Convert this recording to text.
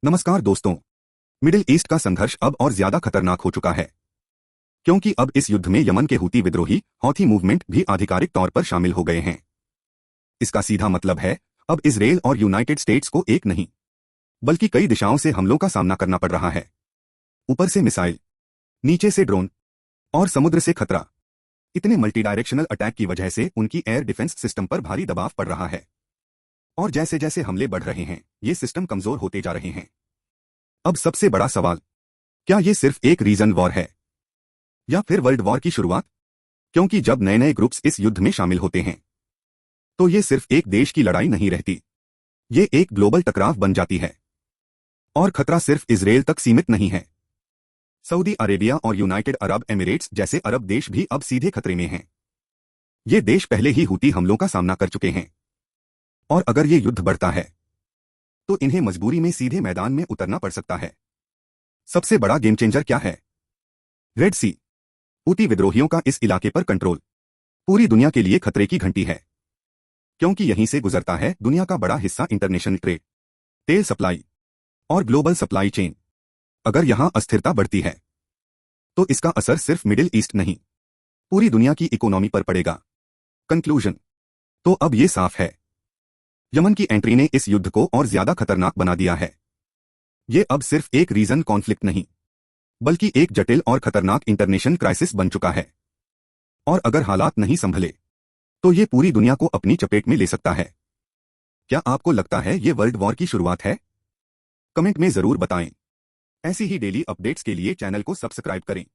नमस्कार दोस्तों। Middle east का संघर्ष अब और ज्यादा खतरनाक हो चुका है, क्योंकि अब इस युद्ध में यमन के हूती विद्रोही हौथी मूवमेंट भी आधिकारिक तौर पर शामिल हो गए हैं। इसका सीधा मतलब है, अब इजरायल और यूनाइटेड स्टेट्स को एक नहीं बल्कि कई दिशाओं से हमलों का सामना करना पड़ रहा है। ऊपर से मिसाइल, नीचे से ड्रोन और समुद्र से खतरा। इतने मल्टी डायरेक्शनल अटैक की वजह से उनकी एयर डिफेंस सिस्टम पर भारी दबाव पड़ रहा है, और जैसे जैसे हमले बढ़ रहे हैं, ये सिस्टम कमजोर होते जा रहे हैं। अब सबसे बड़ा सवाल, क्या ये सिर्फ एक रीजन वॉर है या फिर वर्ल्ड वॉर की शुरुआत? क्योंकि जब नए नए ग्रुप्स इस युद्ध में शामिल होते हैं, तो ये सिर्फ एक देश की लड़ाई नहीं रहती, ये एक ग्लोबल टकराव बन जाती है। और खतरा सिर्फ इजरायल तक सीमित नहीं है। सऊदी अरेबिया और यूनाइटेड अरब एमिरेट्स जैसे अरब देश भी अब सीधे खतरे में हैं। ये देश पहले ही हूती हमलों का सामना कर चुके हैं, और अगर ये युद्ध बढ़ता है तो इन्हें मजबूरी में सीधे मैदान में उतरना पड़ सकता है। सबसे बड़ा गेम चेंजर क्या है? रेड सी। हूती विद्रोहियों का इस इलाके पर कंट्रोल पूरी दुनिया के लिए खतरे की घंटी है, क्योंकि यहीं से गुजरता है दुनिया का बड़ा हिस्सा इंटरनेशनल ट्रेड, तेल सप्लाई और ग्लोबल सप्लाई चेन। अगर यहां अस्थिरता बढ़ती है तो इसका असर सिर्फ मिडिल ईस्ट नहीं, पूरी दुनिया की इकोनॉमी पर पड़ेगा। कंक्लूजन तो अब ये साफ है, यमन की एंट्री ने इस युद्ध को और ज्यादा खतरनाक बना दिया है। ये अब सिर्फ एक रीजन कॉन्फ्लिक्ट नहीं, बल्कि एक जटिल और खतरनाक इंटरनेशनल क्राइसिस बन चुका है। और अगर हालात नहीं संभले तो ये पूरी दुनिया को अपनी चपेट में ले सकता है। क्या आपको लगता है ये वर्ल्ड वॉर की शुरुआत है? कमेंट में जरूर बताएं। ऐसी ही डेली अपडेट्स के लिए चैनल को सब्सक्राइब करें।